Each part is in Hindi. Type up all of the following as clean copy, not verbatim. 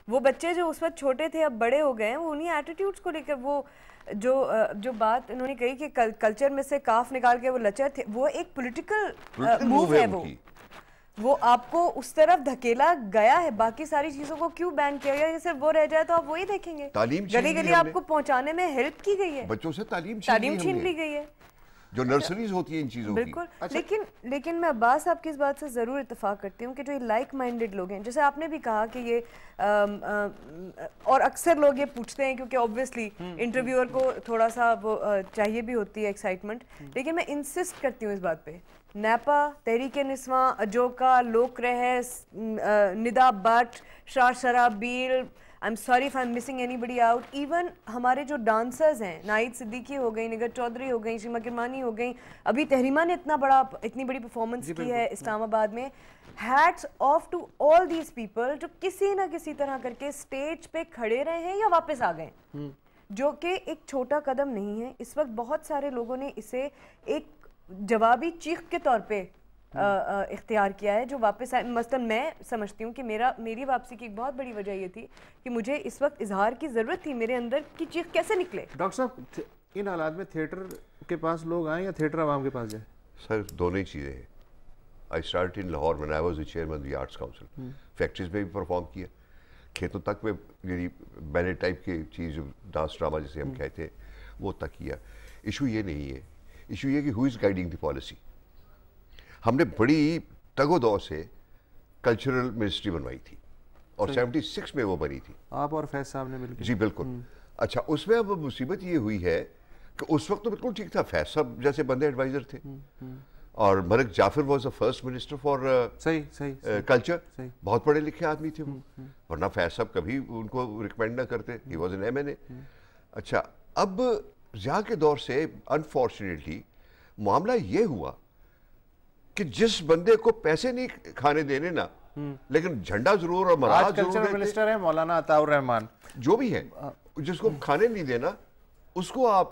वो बच्चे जो उस वक्त छोटे थे अब बड़े हो गए हैं, वो उन्हीं एटीट्यूड्स को लेकर, वो जो बात इन्होंने कही कि कल्चर में से काफ निकाल के वो लचर थे, वो एक पॉलिटिकल मूव है। वो आपको उस तरफ धकेला गया है, बाकी सारी चीजों को क्यों बैन किया गया? सिर्फ वो रह जाए तो आप वही देखेंगे। गली गली आपको पहुंचाने में हेल्प की गई है, बच्चों से तालीम छीन ली गई है, जो नर्सरीज होती है इन चीजों की। बिल्कुल। अच्छा। लेकिन मैं अब्बास साहब की इस बात से ज़रूर इत्तेफाक करती हूँ कि जो ये लाइक माइंडेड लोग हैं, जैसे आपने भी कहा कि ये और अक्सर लोग ये पूछते हैं क्योंकि ऑब्वियसली इंटरव्यूअर को थोड़ा सा वो चाहिए भी होती है एक्साइटमेंट, लेकिन मैं इंसिस्ट करती हूँ इस बात पे। नैपा, तहरीक-ए-निस्वां, अजोका, लोक रहस, निदा भट्ट, शार शराबील, I am sorry if I am missing anybody out, even हमारे जो डांसर्स हैं, नाइद सिद्दीकी हो गई, निगर चौधरी हो गई, शीमा किरमानी हो गई, अभी तहरीमा ने इतनी बड़ी परफॉर्मेंस की है इस्लामाबाद में। Hats off to all these people जो किसी ना किसी तरह करके स्टेज पे खड़े रहे हैं या वापस आ गए, जो कि एक छोटा कदम नहीं है। इस वक्त बहुत सारे लोगों ने इसे एक जवाबी चीख के तौर पे इख्तियार किया है जो वापस आए। मसलन मैं समझती हूँ कि मेरी वापसी की एक बहुत बड़ी वजह ये थी कि मुझे इस वक्त इजहार की ज़रूरत थी, मेरे अंदर की चीख कैसे निकले। डॉक्टर साहब, इन हालात में थिएटर के पास लोग आए या थिएटर आवाम के पास जाए? सर दोनों ही चीज़ें हैं। I start in Lahore when I was the chairman the arts council. Factories में भी परफॉर्म किया, खेतों तक में यानी बैले टाइप की चीज़ जो डांस ड्रामा जिसे हम कहते हैं वो तक किया। इशू ये नहीं है, इशू ये कि who is guiding the policy. हमने बड़ी तगोदौ से कल्चरल मिनिस्ट्री बनवाई थी और 76 में वो बनी थी, आप और फैज साहब ने मिलकर। जी बिल्कुल। अच्छा, उसमें अब मुसीबत ये हुई है कि उस वक्त तो बिल्कुल ठीक था, फैज साहब जैसे बंदे एडवाइजर थे और Malik Jafar was the first minister for culture. बहुत पढ़े लिखे आदमी थे वो, वरना फैज साहब कभी उनको रिकमेंड ना करते, ही वाज एन एमएनए। अच्छा, अब ज़िया के दौर से अनफॉर्चुनेटली मामला ये हुआ कि जिस बंदे को पैसे नहीं खाने देने ना, लेकिन झंडा जरूर और मराज जरूर देते। मिनिस्टर है मौलाना अताउर रहमान, जो भी है, जिसको खाने नहीं देना उसको आप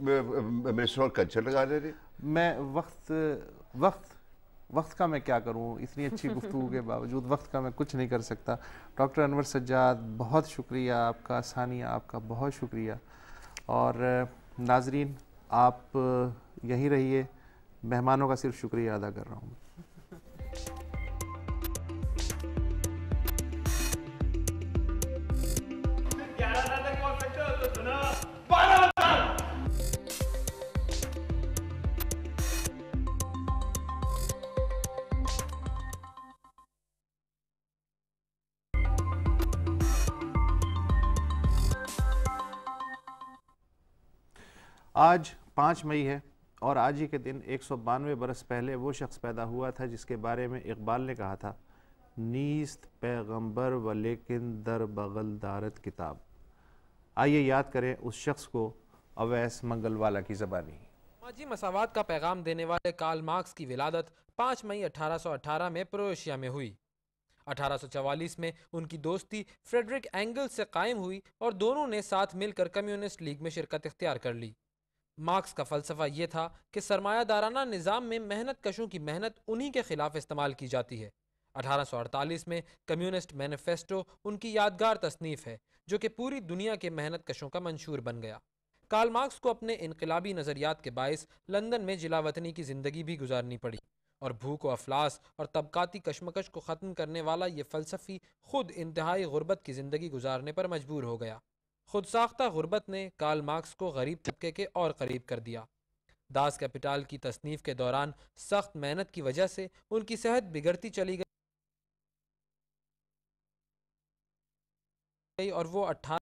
मिनिस्टर ऑफ कल्चर लगा दे रहे। मैं वक्त का मैं क्या करूं, इतनी अच्छी गुफ्तगू के बावजूद वक्त का मैं कुछ नहीं कर सकता। डॉक्टर अनवर सज्जाद, बहुत शुक्रिया आपका। सानिया, आपका बहुत शुक्रिया। और नाजरीन, आप यहीं रहिए, मेहमानों का सिर्फ शुक्रिया अदा कर रहा हूँ। आज 5 मई है और आज ही के दिन 192 बरस पहले वो शख्स पैदा हुआ था जिसके बारे में इकबाल ने कहा था, नीस्त पैगंबर व लेकिन दर बगल दारत किताब। आइए याद करें उस शख्स को, अवैस मंगलवाला की ज़बानी। समाजी मसावात का पैगाम देने वाले कार्ल मार्क्स की विलादत 5 मई 1818 में क्रोएशिया में हुई। 1844 में उनकी दोस्ती फ्रेडरिक एंगल्स से कायम हुई और दोनों ने साथ मिलकर कम्युनिस्ट लीग में शिरकत इख्तियार कर ली। मार्क्स का फलसफा यह था कि सरमायादाराना निज़ाम में मेहनत कशों की मेहनत उन्हीं के खिलाफ इस्तेमाल की जाती है। 1848 में कम्युनिस्ट मैनिफेस्टो उनकी यादगार तसनीफ है जो कि पूरी दुनिया के मेहनत कशों का मंशूर बन गया। कार्ल मार्क्स को अपने इनकलाबी नज़रियात के बायस लंदन में जिलावतनी की ज़िंदगी भी गुजारनी पड़ी और भूख व अफलास और तबकाती कशमकश को ख़त्म करने वाला ये फ़लसफ़ी खुद इंतहाई गुर्बत की ज़िंदगी गुजारने पर मजबूर हो गया। खुद साख्ता गुर्बत ने कार्ल मार्क्स को गरीब तबके के और करीब कर दिया। दास कैपिटल की तसनीफ के दौरान सख्त मेहनत की वजह से उनकी सेहत बिगड़ती चली गई और वो 18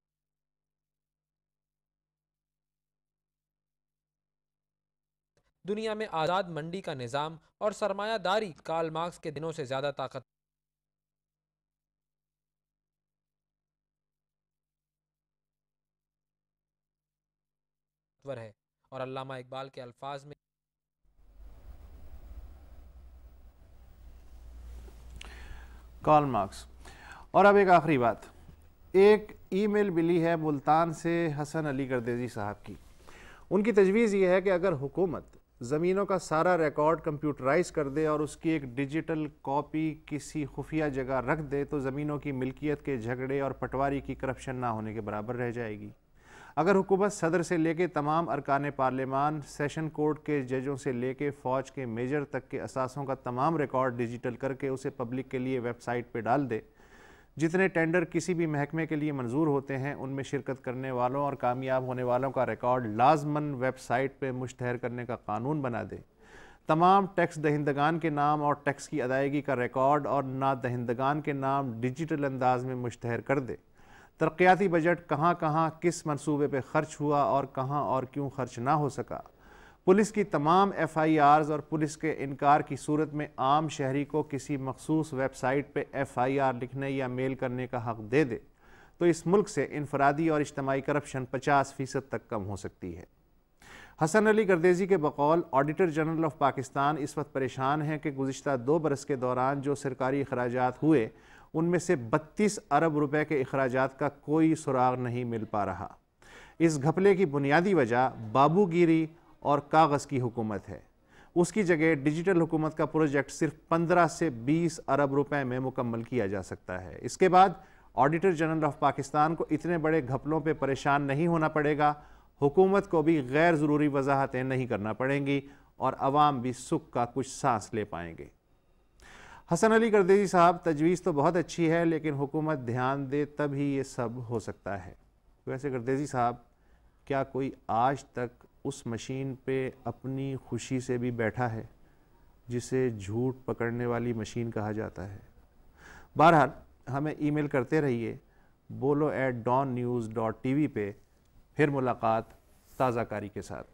दुनिया में आज़ाद मंडी का निज़ाम और सरमायादारी कार्ल मार्क्स के दिनों से ज़्यादा ताकतवर है। और अल्लामा इकबाल के अल्फाज में कार्ल मार्क्स। और अब एक आखिरी बात, एक ईमेल मिली है मुल्तान से हसन अली गर्देजी साहब की। उनकी तजवीज़ ये है कि अगर हुकूमत ज़मीनों का सारा रिकॉर्ड कंप्यूटराइज कर दे और उसकी एक डिजिटल कॉपी किसी खुफिया जगह रख दे तो ज़मीनों की मिल्कियत के झगड़े और पटवारी की करप्शन ना होने के बराबर रह जाएगी। अगर हुकूमत सदर से लेके तमाम अरकान पार्लियामान, सेशन कोर्ट के जजों से लेके फ़ौज के मेजर तक के असासों का तमाम रिकॉर्ड डिजिटल करके उसे पब्लिक के लिए वेबसाइट पे डाल दे, जितने टेंडर किसी भी महकमे के लिए मंजूर होते हैं उनमें शिरकत करने वालों और कामयाब होने वालों का रिकॉर्ड लाजमन वेबसाइट पे मुश्तहर करने का कानून बना दे, तमाम टैक्स दहिंदगान के नाम और टैक्स की अदायगी का रिकॉर्ड और ना दहिंदगान के नाम डिजिटल अंदाज में मुश्तहर कर दे, तरक्याती बजट कहाँ कहाँ किस मंसूबे पे खर्च हुआ और कहाँ और क्यों खर्च ना हो सका, पुलिस की तमाम FIRs और पुलिस के इनकार की सूरत में आम शहरी को किसी मखसूस वेबसाइट पे FIR लिखने या मेल करने का हक दे दे तो इस मुल्क से इनफरादी और इज्तमाई करप्शन 50% तक कम हो सकती है। हसन अली गर्देजी के बकौल ऑडिटर जनरल ऑफ पाकिस्तान इस वक्त परेशान हैं कि गुज़िश्ता 2 बरस के दौरान जो सरकारी अखराजात हुए उनमें से 32 अरब रुपए के अखराजात का कोई सुराग नहीं मिल पा रहा। इस घपले की बुनियादी वजह बाबूगिरी और कागज़ की हुकूमत है। उसकी जगह डिजिटल हुकूमत का प्रोजेक्ट सिर्फ 15 से 20 अरब रुपए में मुकम्मल किया जा सकता है। इसके बाद ऑडिटर जनरल ऑफ पाकिस्तान को इतने बड़े घपलों पे परेशान नहीं होना पड़ेगा, हुकूमत को भी गैर ज़रूरी वजाहतें नहीं करना पड़ेंगी और अवाम भी सुख का कुछ सांस ले पाएंगे। हसन अली गर्देजी साहब, तजवीज़ तो बहुत अच्छी है लेकिन हुकूमत ध्यान दे तब ही ये सब हो सकता है। वैसे गर्देजी साहब, क्या कोई आज तक उस मशीन पे अपनी खुशी से भी बैठा है जिसे झूठ पकड़ने वाली मशीन कहा जाता है? बहरहाल हमें ईमेल करते रहिए bolo@dawnnews.tv पे। फिर मुलाकात ताज़ा कारी के साथ।